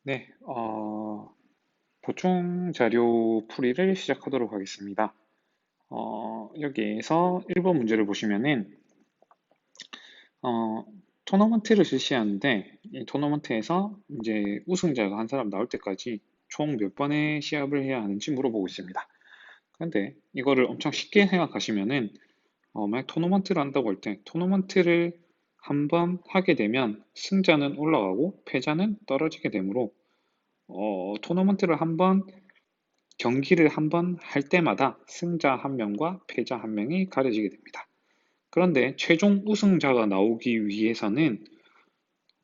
네, 보충 자료 풀이를 시작하도록 하겠습니다. 여기에서 1번 문제를 보시면은, 어, 토너먼트를 실시하는데, 이 토너먼트에서 이제 우승자가 한 사람 나올 때까지 총 몇 번의 시합을 해야 하는지 물어보고 있습니다. 그런데 이거를 엄청 쉽게 생각하시면은, 만약 토너먼트를 한다고 할 때, 토너먼트를 한 번 하게 되면 승자는 올라가고 패자는 떨어지게 되므로, 토너먼트를 한번 경기를 한 번 할 때마다 승자 한 명과 패자 한 명이 가려지게 됩니다. 그런데 최종 우승자가 나오기 위해서는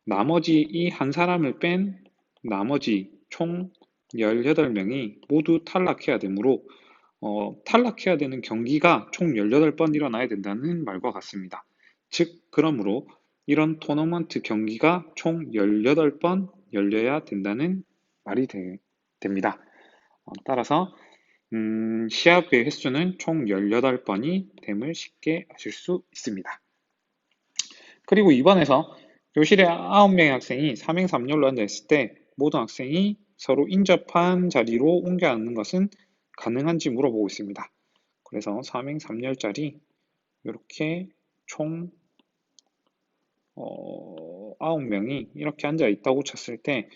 나머지 이 한 사람을 뺀 나머지 총 18명이 모두 탈락해야 되므로 탈락해야 되는 경기가 총 18번 일어나야 된다는 말과 같습니다. 즉, 그러므로 이런 토너먼트 경기가 총 18번 열려야 된다는 말이 됩니다. 따라서 시합의 횟수는 총 18번이 됨을 쉽게 아실 수 있습니다. 그리고 이번에서 교실에 9명의 학생이 3행3렬로 앉아있을 때 모든 학생이 서로 인접한 자리로 옮겨 앉는 것은 가능한지 물어보고 있습니다. 그래서 3행3렬짜리 이렇게 총 9명이 이렇게 앉아 있다고 쳤을 때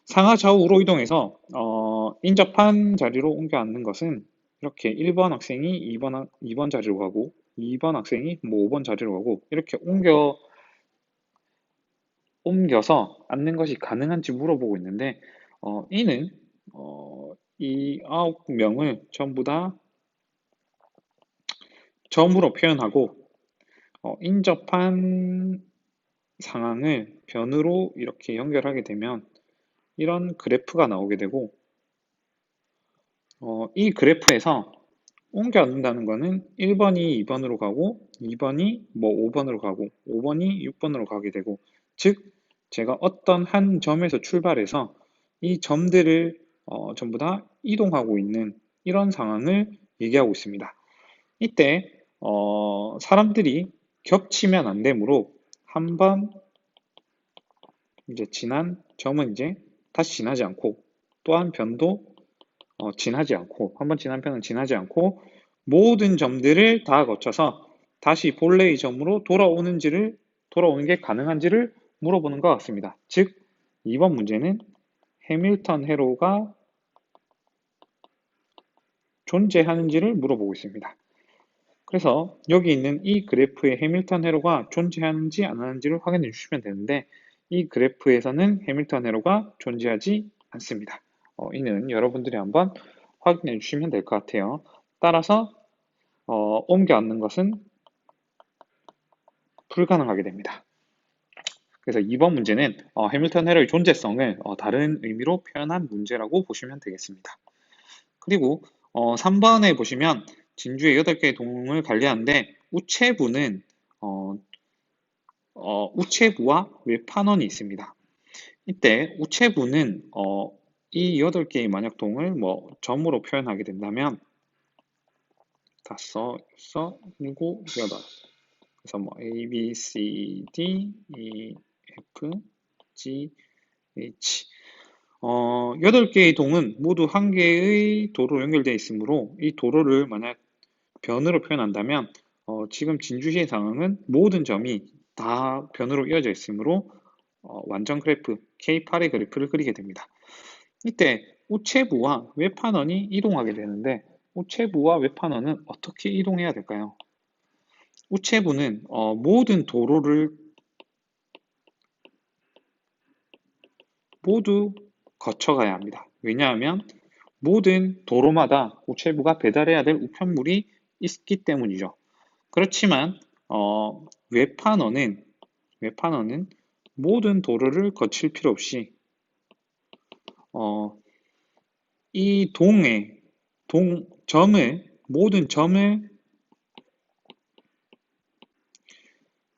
상하 좌우로 이동해서 인접한 자리로 옮겨 앉는 것은 이렇게 1번 학생이 2번 자리로 가고 2번 학생이 뭐 5번 자리로 가고 이렇게 옮겨서 앉는 것이 가능한지 물어보고 있는데 이는 이 9명을 전부 다 점으로 표현하고 인접한 상황을 변으로 이렇게 연결하게 되면 이런 그래프가 나오게 되고 이 그래프에서 옮겨 앉는다는 거는 1번이 2번으로 가고 2번이 뭐 5번으로 가고 5번이 6번으로 가게 되고 즉 제가 어떤 한 점에서 출발해서 이 점들을 전부 다 이동하고 있는 이런 상황을 얘기하고 있습니다. 이때 사람들이 겹치면 안 되므로 한번 이제 지난 점은 이제 다시 지나지 않고 또 한 변도 지나지 않고 한 번 지난 편은 지나지 않고 모든 점들을 다 거쳐서 다시 본래의 점으로 돌아오는 게 가능한지를 물어보는 것 같습니다. 즉, 이번 문제는 해밀턴 회로가 존재하는지를 물어보고 있습니다. 그래서 여기 있는 이 그래프에 해밀턴 회로가 존재하는지 안 하는지를 확인해 주시면 되는데 이 그래프에서는 해밀턴 회로가 존재하지 않습니다. 이는 여러분들이 한번 확인해 주시면 될 것 같아요. 따라서 옮겨 앉는 것은 불가능하게 됩니다. 그래서 이번 문제는 해밀턴 회로의 존재성을 다른 의미로 표현한 문제라고 보시면 되겠습니다. 그리고 3번에 보시면 진주의 8개의 동을 관리하는데 우체부는 우체부와 외판원이 있습니다. 이때 우체부는 이 8개의 만약 동을 뭐 점으로 표현하게 된다면 5, 6, 7, 8 그래서 뭐 A, B, C, D, E, F, G, H 8개의 동은 모두 한 개의 도로로 연결되어 있으므로 이 도로를 만약 변으로 표현한다면 지금 진주시의 상황은 모든 점이 다 변으로 이어져 있으므로 완전 그래프 K8의 그래프를 그리게 됩니다. 이때 우체부와 외판원이 이동하게 되는데 우체부와 외판원은 어떻게 이동해야 될까요? 우체부는 모든 도로를 모두 거쳐가야 합니다. 왜냐하면 모든 도로마다 우체부가 배달해야 될 우편물이 있기 때문이죠. 그렇지만 외판원은 모든 도로를 거칠 필요 없이 어, 이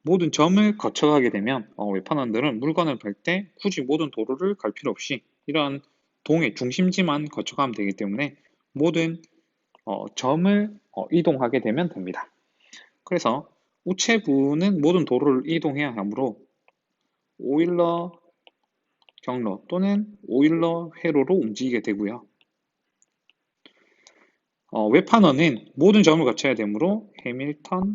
모든 점을 거쳐가게 되면 외판원들은 물건을 팔 때 굳이 모든 도로를 갈 필요 없이 이러한 동의 중심지만 거쳐가면 되기 때문에 모든 점을 이동하게 되면 됩니다. 그래서 우체부는 모든 도로를 이동해야 하므로 오일러 경로 또는 오일러 회로로 움직이게 되고요. 웹판원은 모든 점을 거쳐야 되므로 해밀턴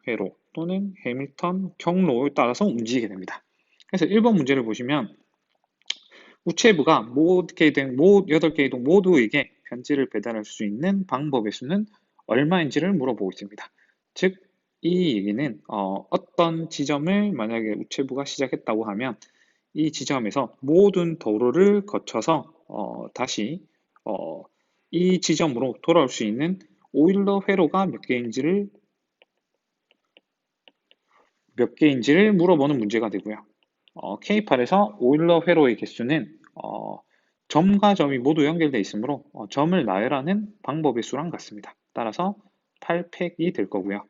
회로 또는 해밀턴 경로에 따라서 움직이게 됩니다. 그래서 1번 문제를 보시면 우체부가 모든 8개의 이동 모두에게 편지를 배달할 수 있는 방법의 수는 얼마인지를 물어보고 있습니다. 즉, 이 얘기는 어떤 지점을 만약에 우체부가 시작했다고 하면 이 지점에서 모든 도로를 거쳐서 다시 이 지점으로 돌아올 수 있는 오일러 회로가 몇 개인지를 물어보는 문제가 되고요. K8에서 오일러 회로의 개수는 점과 점이 모두 연결되어 있으므로 점을 나열하는 방법의 수랑 같습니다. 따라서 8팩이 될 거고요.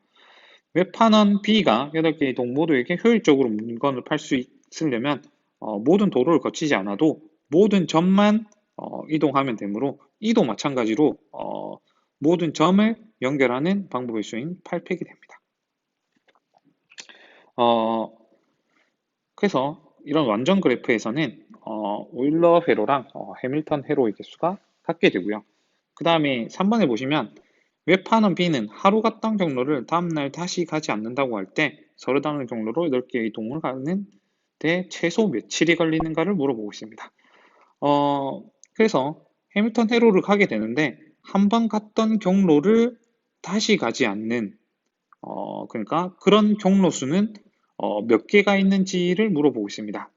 웹판원 B가 8개의 동 모두에게 효율적으로 물건을 팔 수 있으려면 모든 도로를 거치지 않아도 모든 점만 이동하면 되므로 이도 마찬가지로 모든 점을 연결하는 방법의 수인 8팩이 됩니다. 그래서 이런 완전 그래프에서는 오일러 회로랑 해밀턴 회로의 개수가 같게 되고요. 그 다음에 3번에 보시면 웹판원 B는 하루 갔던 경로를 다음날 다시 가지 않는다고 할 때 서로 다른 경로로 8개의 이동을 가는 데 최소 며칠이 걸리는가를 물어보고 있습니다. 그래서 해밀턴 회로를 가게 되는데 한 번 갔던 경로를 다시 가지 않는 그러니까 그런 경로 수는 몇 개가 있는지를 물어보고 있습니다.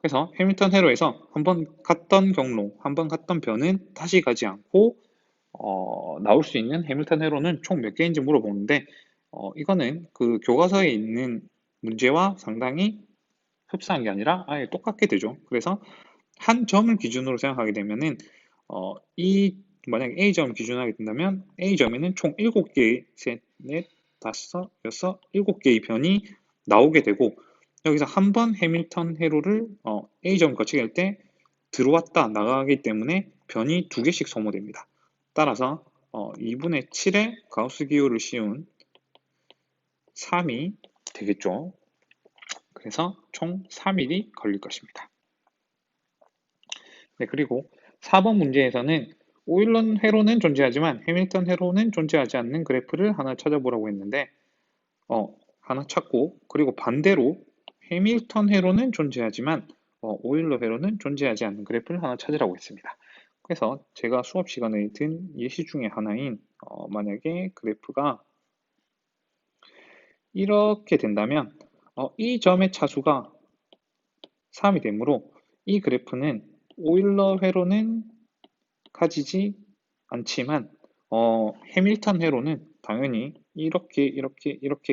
그래서 해밀턴 회로에서 한 번 갔던 경로, 한 번 갔던 변은 다시 가지 않고 나올 수 있는 해밀턴 회로는 총 몇 개인지 물어보는데 이거는 그 교과서에 있는 문제와 상당히 흡사한 게 아니라 아예 똑같게 되죠. 그래서 한 점을 기준으로 생각하게 되면은 만약에 A점을 기준으로 하게 된다면 A점에는 총 7개의 셋, 넷, 다섯, 여섯, 7개의 변이 나오게 되고 여기서 한 번 해밀턴 회로를 A점 거치게 할 때 들어왔다 나가기 때문에 변이 2개씩 소모됩니다. 따라서 2분의 7의 가우스 기호를 씌운 3이 되겠죠. 그래서 총 3일이 걸릴 것입니다. 네, 그리고 4번 문제에서는 오일러 회로는 존재하지만 해밀턴 회로는 존재하지 않는 그래프를 하나 찾아보라고 했는데 하나 찾고 그리고 반대로 해밀턴 회로는 존재하지만 오일러 회로는 존재하지 않는 그래프를 하나 찾으라고 했습니다. 그래서 제가 수업 시간에 든 예시 중에 하나인 만약에 그래프가 이렇게 된다면 이 점의 차수가 3이 되므로 이 그래프는 오일러 회로는 가지지 않지만 해밀턴 회로는 당연히 이렇게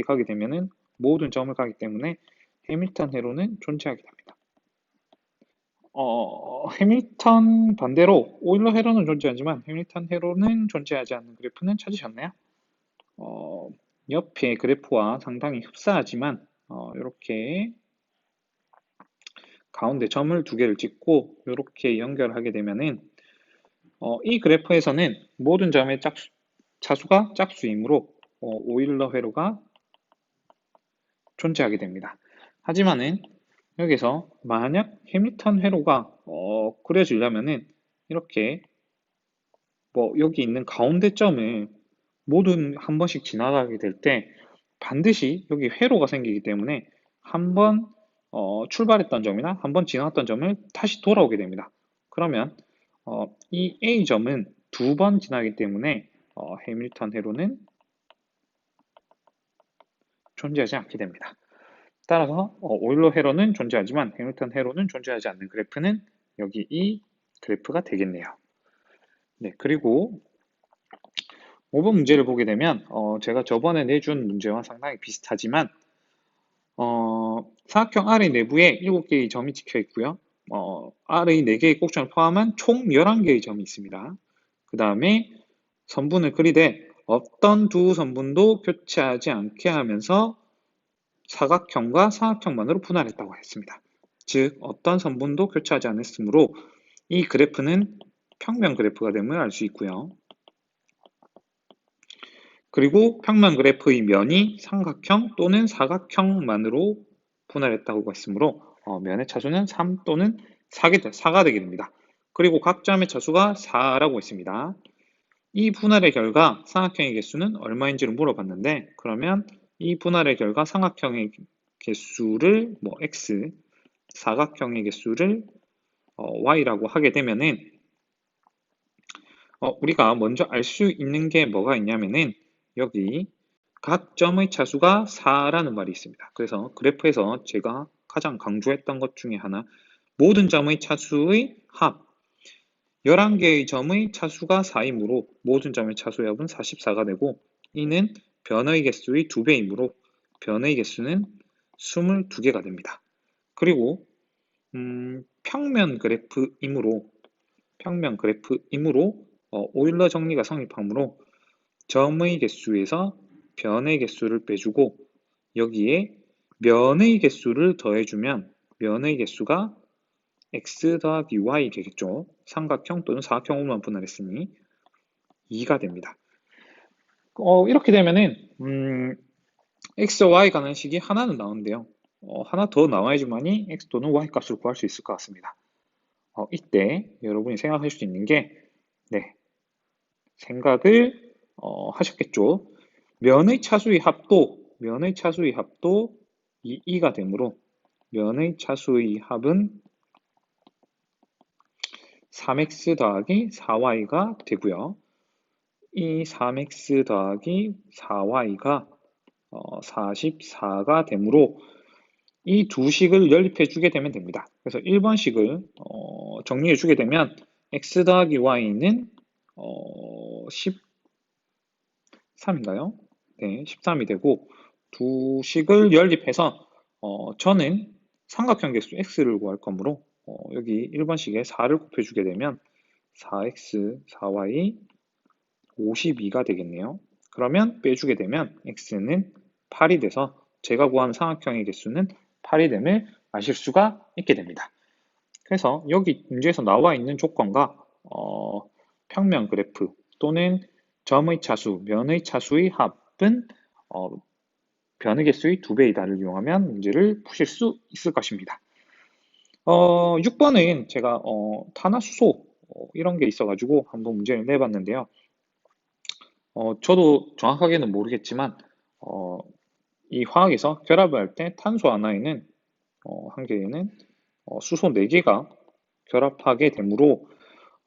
가게 되면은 모든 점을 가기 때문에 해밀턴 회로는 존재하게 됩니다. 해밀턴 반대로 오일러 회로는 존재하지만 해밀턴 회로는 존재하지 않는 그래프는 찾으셨나요? 옆에 그래프와 상당히 흡사하지만 이렇게 가운데 점을 2개를 찍고 이렇게 연결하게 되면은 이 그래프에서는 모든 점의 차수가 짝수이므로 오일러 회로가 존재하게 됩니다. 하지만은 여기서 만약 해밀턴 회로가 그려지려면은 이렇게 여기 있는 가운데 점을 모두 한 번씩 지나가게 될 때 반드시 여기 회로가 생기기 때문에 한 번 출발했던 점이나 한 번 지나갔던 점을 다시 돌아오게 됩니다. 그러면 이 A점은 2번 지나기 때문에 해밀턴 회로는 존재하지 않게 됩니다. 따라서 오일러 회로는 존재하지만 해밀턴 회로는 존재하지 않는 그래프는 여기 이 그래프가 되겠네요. 네, 그리고 5번 문제를 보게 되면 제가 저번에 내준 문제와 상당히 비슷하지만 사각형 R의 내부에 7개의 점이 찍혀 있고요. R의 4개의 꼭지점을 포함한 총 11개의 점이 있습니다. 그 다음에 선분을 그리되 어떤 두 선분도 교체하지 않게 하면서 사각형과 사각형만으로 분할했다고 했습니다. 즉 어떤 선분도 교체하지 않았으므로 이 그래프는 평면 그래프가 됨을 알 수 있고요. 그리고 평면 그래프의 면이 삼각형 또는 사각형만으로 분할했다고 했으므로 면의 차수는 3 또는 4가 되게 됩니다. 그리고 각 점의 차수가 4라고 했습니다. 이 분할의 결과 삼각형의 개수는 얼마인지를 물어봤는데, 그러면 이 분할의 결과 삼각형의 개수를 x, 사각형의 개수를 y라고 하게 되면은 우리가 먼저 알 수 있는 게 뭐가 있냐면은 여기 각 점의 차수가 4라는 말이 있습니다. 그래서 그래프에서 제가 가장 강조했던 것 중에 하나, 모든 점의 차수의 합, 11개의 점의 차수가 4이므로 모든 점의 차수의 합은 44가 되고, 이는 변의 개수의 2배이므로 변의 개수는 22개가 됩니다. 그리고 평면 그래프이므로 오일러 정리가 성립하므로 점의 개수에서 변의 개수를 빼주고 여기에 면의 개수를 더해주면 면의 개수가 x 더하기 y 되겠죠. 삼각형 또는 사각형으로만 분할했으니 2가 됩니다. 이렇게 되면은 x와 y 가능식이 하나는 나오는데요. 하나 더 나와야지만이 x 또는 y 값을 구할 수 있을 것 같습니다. 이때 여러분이 생각할 수 있는 게, 생각을 하셨겠죠. 면의 차수의 합도 2가 되므로 면의 차수의 합은 3x 더하기 4y가 되고요. 이 3x 더하기 4y가 44가 되므로 이 두 식을 연립해 주게 되면 됩니다. 그래서 1번 식을 정리해 주게 되면 x 더하기 y는 13인가요? 네, 13이 되고, 두 식을 연립해서 저는 삼각형 개수 x를 구할 거므로 여기 1번식에 4를 곱해주게 되면 4x, 4y, 52가 되겠네요. 그러면 빼주게 되면 x는 8이 돼서 제가 구한 삼각형의 개수는 8이 됨을 아실 수가 있게 됩니다. 그래서 여기 문제에서 나와 있는 조건과 평면 그래프 또는 점의 차수, 면의 차수의 합은 변의 개수의 2배이다를 이용하면 문제를 푸실 수 있을 것입니다. 6번은 제가 탄화수소 이런 게 있어가지고 한번 문제를 내봤는데요. 저도 정확하게는 모르겠지만 이 화학에서 결합을 할 때 탄소 하나에는 한 개에는 수소 4개가 결합하게 되므로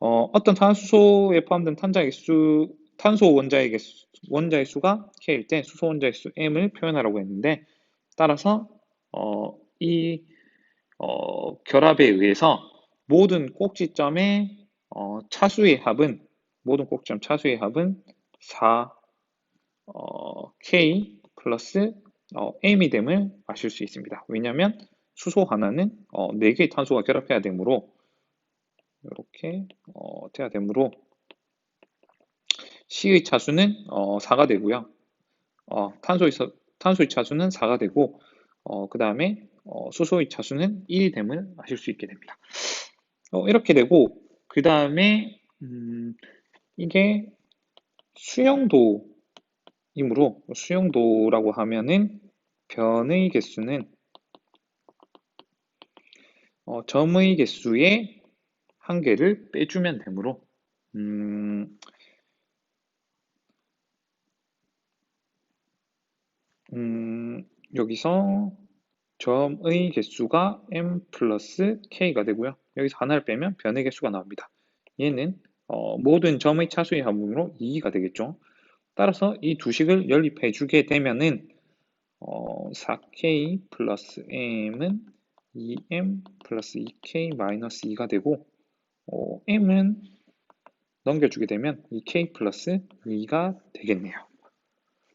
어떤 탄수소에 포함된 탄소 원자의 수가 K일 때 수소 원자의 수 M을 표현하라고 했는데, 따라서 이 결합에 의해서 모든 꼭지점의 차수의 합은 4 K 플러스 M이 됨을 아실 수 있습니다. 왜냐하면 수소 하나는 4개의 탄소가 결합해야 되므로 이렇게 돼야 되므로 C의 차수는 4가 되고요. 탄소의 차수는 4가 되고 그 다음에 수소의 차수는 1이 됨을 아실 수 있게 됩니다. 이렇게 되고 그 다음에 이게 수용도이므로 수용도라고 하면은 변의 개수는 점의 개수의 한 개를 빼주면 되므로 여기서 점의 개수가 m 플러스 k가 되고요. 여기서 하나를 빼면 변의 개수가 나옵니다. 얘는 모든 점의 차수의 합으로 2가 되겠죠. 따라서 이 두 식을 연립해 주게 되면은 4k 플러스 m은 2m 플러스 2k 마이너스 2가 되고 m은 넘겨주게 되면 2k 플러스 2가 되겠네요.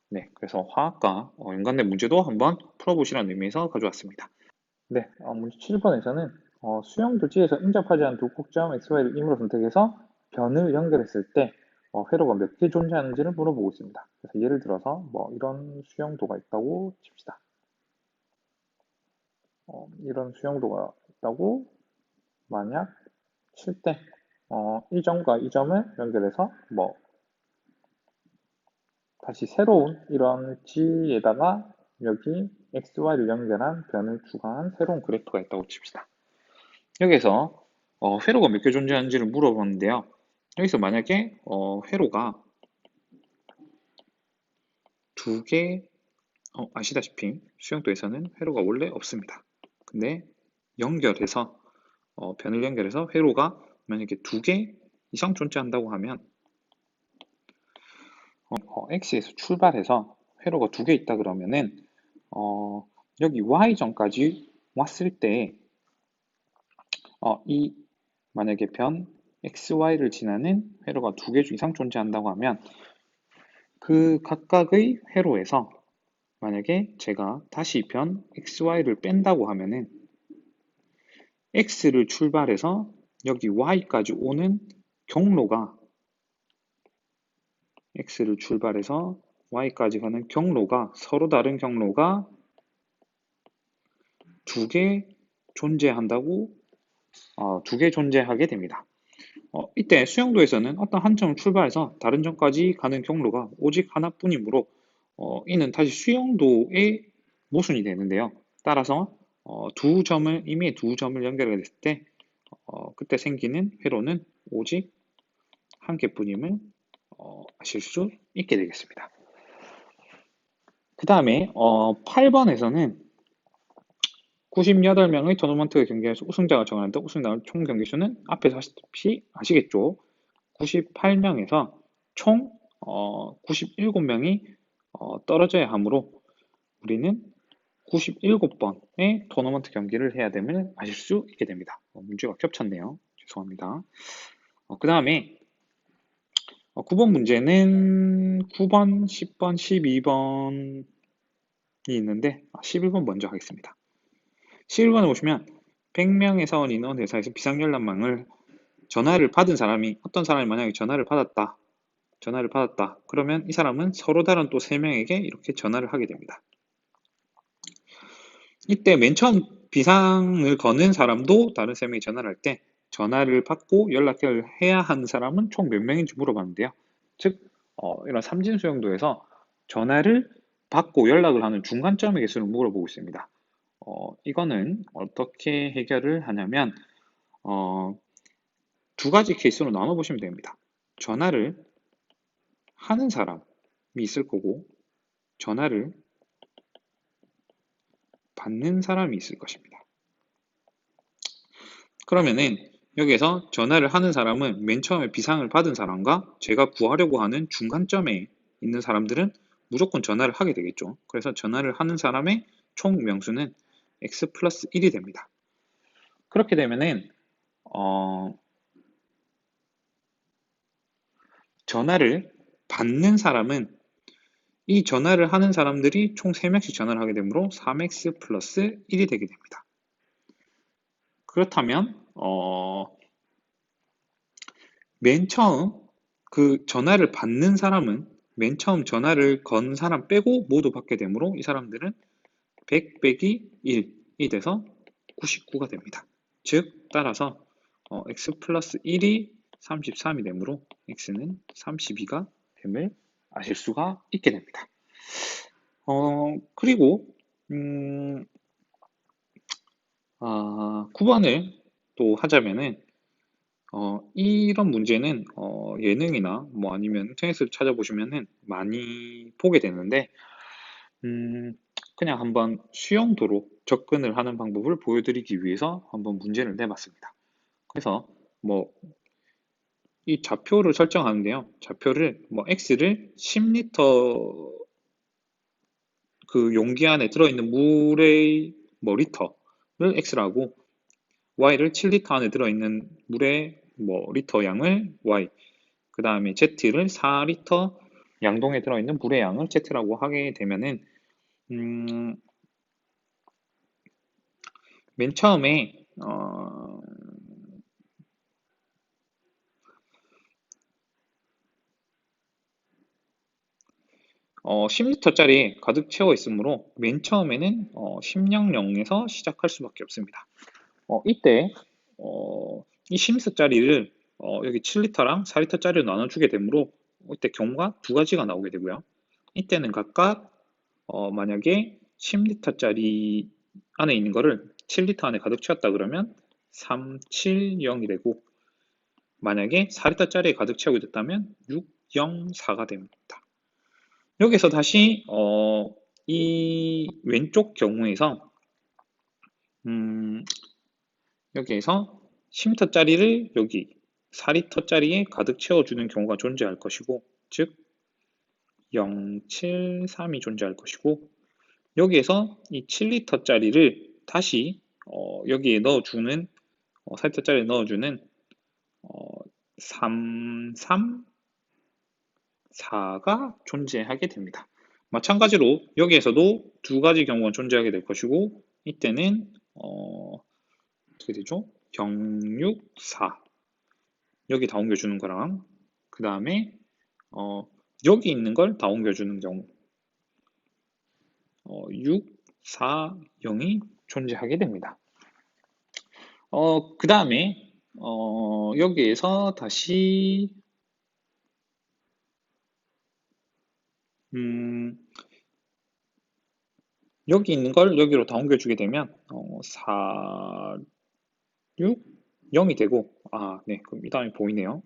네, 그래서 화학과 연관된 문제도 한번 풀어보시라는 의미에서 가져왔습니다. 네, 문제 7번에서는 수용 도지에서 인접하지 않은 두 꼭지점 XY를 임으로 선택해서 변을 연결했을 때 회로가 몇 개 존재하는지를 물어보고 있습니다. 그래서 예를 들어서 이런 수용도가 있다고 칩시다. 이런 수용도가 있다고 만약 칠 때 이 점과 이 점을 연결해서 다시 새로운 이런 G에다가 여기 xy를 연결한 변을 추가한 새로운 그래프가 있다고 칩시다. 여기서 회로가 몇 개 존재하는지를 물어봤는데요. 여기서 만약에 회로가 두 개, 아시다시피 수용도에서는 회로가 원래 없습니다. 근데 연결해서 변을 연결해서 회로가 만약에 두 개 이상 존재한다고 하면 x에서 출발해서 회로가 두 개 있다 그러면은 여기 y점까지 왔을 때 이 만약에 변 xy를 지나는 회로가 두 개 이상 존재한다고 하면 그 각각의 회로에서 만약에 제가 다시 변 xy를 뺀다고 하면은 x를 출발해서 여기 y까지 오는 경로가 x를 출발해서 y까지 가는 경로가 서로 다른 경로가 두 개 존재한다고 두 개 존재하게 됩니다. 이때 수영도에서는 어떤 한 점을 출발해서 다른 점까지 가는 경로가 오직 하나뿐이므로 이는 다시 수영도의 모순이 되는데요. 따라서 이미 두 점을 연결하게 됐을 때 그때 생기는 회로는 오직 한 개뿐임을 아실 수 있게 되겠습니다. 그 다음에 8번에서는 98명의 토너먼트 경기에서 우승자가 정하는데 우승자의 총 경기수는 앞에서 아시겠죠? 98명에서 총 97명이 떨어져야 하므로 우리는 97번의 토너먼트 경기를 해야 됨을 아실 수 있게 됩니다. 문제가 겹쳤네요. 죄송합니다. 그 다음에 9번 문제는 9번, 10번, 12번이 있는데 11번 먼저 하겠습니다. 11번에 보시면 100명의 사원 인원 회사에서 비상연락망을 전화를 받은 사람이 어떤 사람이 만약에 전화를 받았다. 그러면 이 사람은 서로 다른 또 3명에게 이렇게 전화를 하게 됩니다. 이때 맨 처음 비상을 거는 사람도 다른 3명이 전화를 할 때 전화를 받고 연락을 해야 하는 사람은 총 몇 명인지 물어봤는데요. 즉 이런 삼진수용도에서 전화를 받고 연락을 하는 중간점의 개수를 물어보고 있습니다. 이거는 어떻게 해결을 하냐면 두 가지 케이스로 나눠보시면 됩니다. 전화를 하는 사람이 있을 거고 전화를 받는 사람이 있을 것입니다. 그러면은 여기에서 전화를 하는 사람은 맨 처음에 비상을 받은 사람과 제가 구하려고 하는 중간점에 있는 사람들은 무조건 전화를 하게 되겠죠. 그래서 전화를 하는 사람의 총 명수는 x 플러스 1이 됩니다. 그렇게 되면은 전화를 받는 사람은 이 전화를 하는 사람들이 총 3명씩 전화를 하게 되므로 3x 플러스 1이 되게 됩니다. 그렇다면 맨 처음 그 전화를 받는 사람은 맨 처음 전화를 건 사람 빼고 모두 받게 되므로 이 사람들은 100 빼기 1이 돼서 99가 됩니다. 즉 따라서 x 플러스 1이 33이 되므로 x는 32가 됨을 아실 수가 있게 됩니다. 그리고 9번을 또 하자면은 이런 문제는 예능이나 뭐 아니면 인터넷을 찾아보시면은 많이 보게 되는데 그냥 한번 수용도로 접근을 하는 방법을 보여드리기 위해서 한번 문제를 내봤습니다. 그래서 뭐 이 좌표를 설정하는데요. 좌표를 뭐 x를 10리터 그 용기 안에 들어있는 물의 뭐 리터를 x라고 y를 7리터 안에 들어있는 물의 뭐 리터 양을 y 그 다음에 z를 4리터 양동에 들어있는 물의 양을 z라고 하게 되면은 맨 처음에 10리터짜리 가득 채워 있으므로 맨 처음에는 1000에서 시작할 수밖에 없습니다. 이때 이 10리터짜리를 여기 7리터랑 4리터짜리로 나눠주게 되므로 이때 경우가 두 가지가 나오게 되고요. 이때는 각각 만약에 10리터짜리 안에 있는 거를 7리터 안에 가득 채웠다 그러면 370이 되고, 만약에 4리터짜리에 가득 채우게 됐다면 604가 됩니다. 여기서 다시 이 왼쪽 경우에서 여기에서 10리터짜리를 여기 4리터짜리에 가득 채워주는 경우가 존재할 것이고, 즉 073이 존재할 것이고, 여기에서 이 7리터짜리를 다시 여기에 넣어주는 4리터짜리에 넣어주는 334가 존재하게 됩니다. 마찬가지로 여기에서도 두 가지 경우가 존재하게 될 것이고, 이때는 어떻게 되죠? 064 여기 다 옮겨주는 거랑, 그 다음에 여기 있는 걸 다 옮겨주는 경우 640이 존재하게 됩니다. 그 다음에 여기에서 다시 여기 있는 걸 여기로 다 옮겨주게 되면 4, 6, 0이 되고, 네, 그럼 이 다음에 보이네요.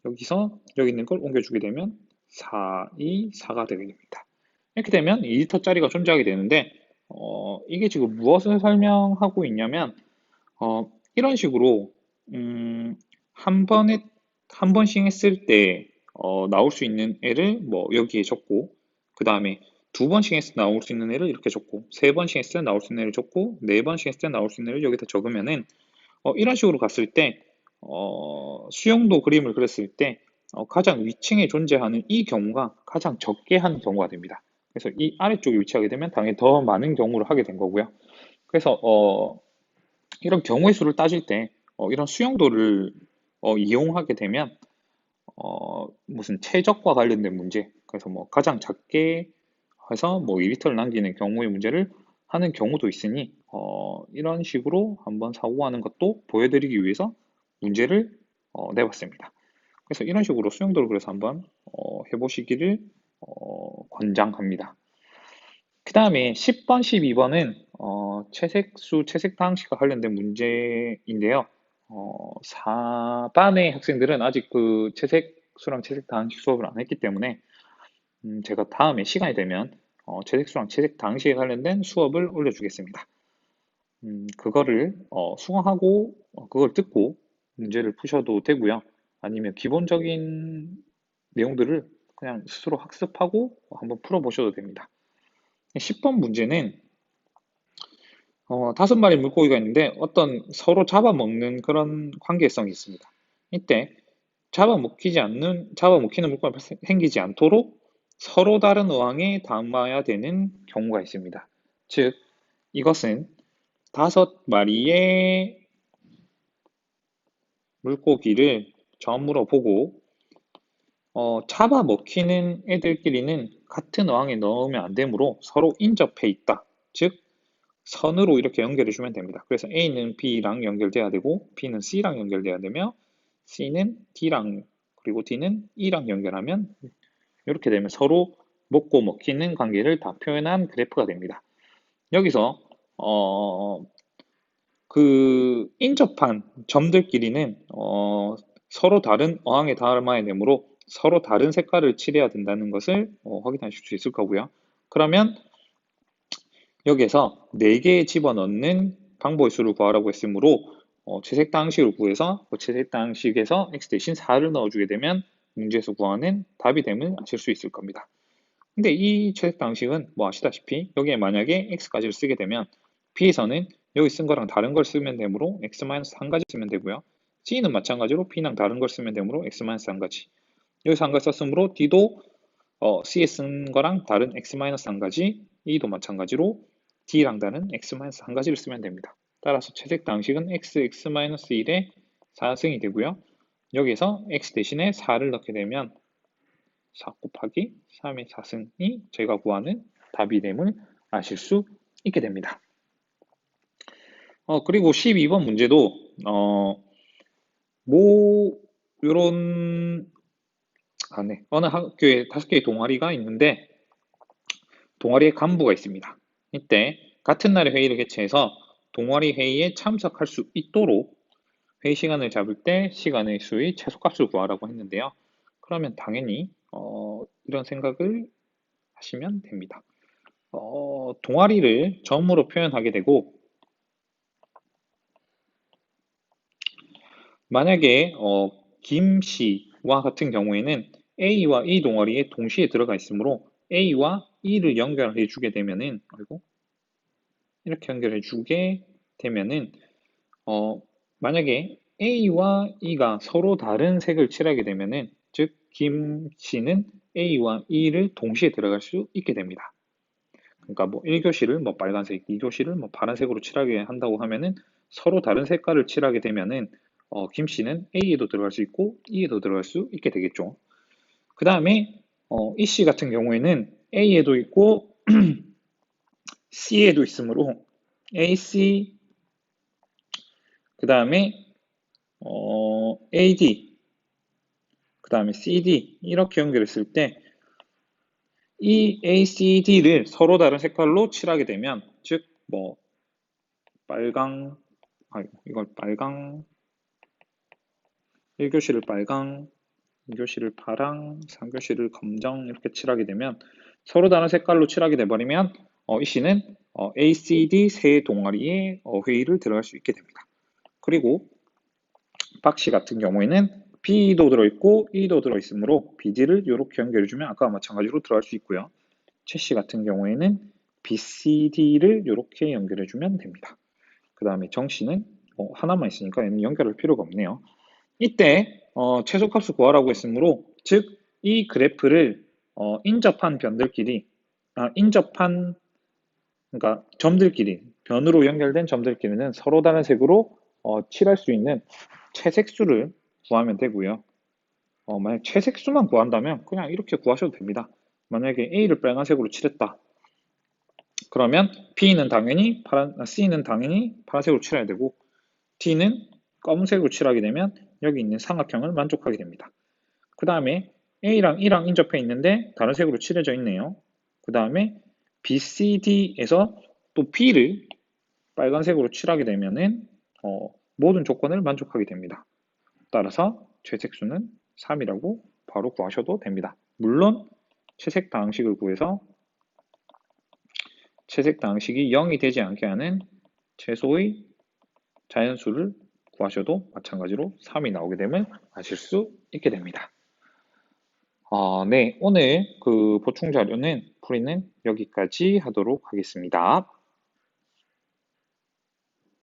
여기서 여기 있는 걸 옮겨주게 되면 4, 2, 4가 되게 됩니다. 이렇게 되면 2리터짜리가 존재하게 되는데, 이게 지금 무엇을 설명하고 있냐면, 이런 식으로 한 번씩 했을 때 나올 수 있는 애를 뭐 여기에 적고, 그 다음에 두 번씩 했을 때 나올 수 있는 애를 이렇게 적고, 세 번씩 했을 때 나올 수 있는 애를 적고, 네 번씩 했을 때 나올 수 있는 애를 여기다 적으면은 이런 식으로 갔을 때 수영도 그림을 그렸을 때 가장 위층에 존재하는 이 경우가 가장 적게 하는 경우가 됩니다. 그래서 이 아래쪽에 위치하게 되면 당연히 더 많은 경우를 하게 된 거고요. 그래서 이런 경우의 수를 따질 때 이런 수용도를 이용하게 되면 무슨 최적과 관련된 문제, 그래서 뭐 가장 작게 해서 뭐 2리터를 남기는 경우의 문제를 하는 경우도 있으니 이런 식으로 한번 사고하는 것도 보여드리기 위해서 문제를 내봤습니다. 그래서 이런 식으로 수용도를 그래서 한번 해보시기를 권장합니다. 그 다음에 10번, 12번은 채색수, 채색방식과 관련된 문제인데요. 4반의 학생들은 아직 그 채색수랑 채색방식 수업을 안 했기 때문에 제가 다음에 시간이 되면 채색수랑 채색방식에 관련된 수업을 올려주겠습니다. 그거를 수강하고 그걸 듣고 문제를 푸셔도 되고요. 아니면 기본적인 내용들을 그냥 스스로 학습하고 한번 풀어보셔도 됩니다. 10번 문제는 5마리 물고기가 있는데 어떤 서로 잡아먹는 그런 관계성이 있습니다. 이때 잡아먹히는 물고기가 생기지 않도록 서로 다른 어항에 담아야 되는 경우가 있습니다. 즉, 이것은 5마리의 물고기를 점으로 보고 잡아먹히는 애들끼리는 같은 어항에 넣으면 안 되므로 서로 인접해 있다. 즉, 선으로 이렇게 연결해 주면 됩니다. 그래서 A는 B랑 연결돼야 되고, B는 C랑 연결돼야 되며, C는 D랑, 그리고 D는 E랑 연결하면 이렇게 되면 서로 먹고 먹히는 관계를 다 표현한 그래프가 됩니다. 여기서 그 인접한 점들끼리는 서로 다른 어항에 담아야 되므로 서로 다른 색깔을 칠해야 된다는 것을 확인하실 수 있을 거고요. 그러면 여기에서 4개 집어넣는 방법의 수를 구하라고 했으므로 채색당식을 구해서 채색당식에서 x 대신 4를 넣어주게 되면 문제에서 구하는 답이 됨을 아실 수 있을 겁니다. 근데 이 채색당식은 뭐 아시다시피 여기에 만약에 x까지를 쓰게 되면 b에서는 여기 쓴 거랑 다른 걸 쓰면 되므로 x-1가지 쓰면 되고요. c는 마찬가지로 b랑 다른 걸 쓰면 되므로 x-1가지. 여기서 한 가지 썼으므로 d도 c에 쓴 거랑 다른 x-1가지, e도 마찬가지로 d랑 다른 x-1가지를 쓰면 됩니다. 따라서 채색 당식은 x-1의 4승이 되고요. 여기서 x 대신에 4를 넣게 되면 4 곱하기 3의 4승이 저희가 구하는 답이 됨을 아실 수 있게 됩니다. 그리고 12번 문제도 요런 네. 어느 학교에 5개의 동아리가 있는데 동아리에 간부가 있습니다. 이때 같은 날에 회의를 개최해서 동아리 회의에 참석할 수 있도록 회의 시간을 잡을 때 시간의 수의 최소값을 구하라고 했는데요. 그러면 당연히 이런 생각을 하시면 됩니다. 동아리를 점으로 표현하게 되고 만약에 김 씨와 같은 경우에는 A와 E 동아리에 동시에 들어가 있으므로 A와 E를 연결해 주게 되면은 이렇게 연결해 주게 되면은 만약에 A와 E가 서로 다른 색을 칠하게 되면은 즉 김 씨는 A와 E를 동시에 들어갈 수 있게 됩니다. 그러니까 뭐 1교시를 뭐 빨간색, 2교시를 뭐 파란색으로 칠하게 한다고 하면은 서로 다른 색깔을 칠하게 되면은 김 씨는 A에도 들어갈 수 있고 E에도 들어갈 수 있게 되겠죠. 그 다음에 E 씨 같은 경우에는 A에도 있고 C에도 있으므로 AC 그 다음에 AD 그 다음에 CD 이렇게 연결했을 때 이 ACD를 서로 다른 색깔로 칠하게 되면 즉 뭐 빨강 이걸 빨강 1교시를 빨강 2교시를 파랑 3교시를 검정 이렇게 칠하게 되면 서로 다른 색깔로 칠하게 돼버리면 이 씨는 ACD 세 동아리에 회의를 들어갈 수 있게 됩니다. 그리고 박 씨 같은 경우에는 B도 들어있고 E도 들어있으므로 BD를 이렇게 연결해주면 아까와 마찬가지로 들어갈 수 있고요. 최 씨 같은 경우에는 BCD를 이렇게 연결해주면 됩니다. 그 다음에 정 씨는 하나만 있으니까 얘는 연결할 필요가 없네요. 이때 최소값을 구하라고 했으므로 즉 이 그래프를 인접한 변들끼리 인접한 그러니까 점들끼리 변으로 연결된 점들끼리는 서로 다른 색으로 칠할 수 있는 채색수를 구하면 되고요. 만약 채색수만 구한다면 그냥 이렇게 구하셔도 됩니다. 만약에 A를 빨간색으로 칠했다. 그러면 B는 당연히 C는 당연히 파란색으로 칠해야 되고 D는 검은색으로 칠하게 되면 여기 있는 삼각형을 만족하게 됩니다. 그 다음에 A랑 E랑 인접해 있는데 다른 색으로 칠해져 있네요. 그 다음에 BCD에서 또 B를 빨간색으로 칠하게 되면은 모든 조건을 만족하게 됩니다. 따라서 채색수는 3이라고 바로 구하셔도 됩니다. 물론 채색 다항식을 구해서 채색 다항식이 0이 되지 않게 하는 최소의 자연수를 구하셔도 마찬가지로 3이 나오게 되면 아실 수 있게 됩니다. 네, 오늘 그 보충 자료는 풀이는 여기까지 하도록 하겠습니다.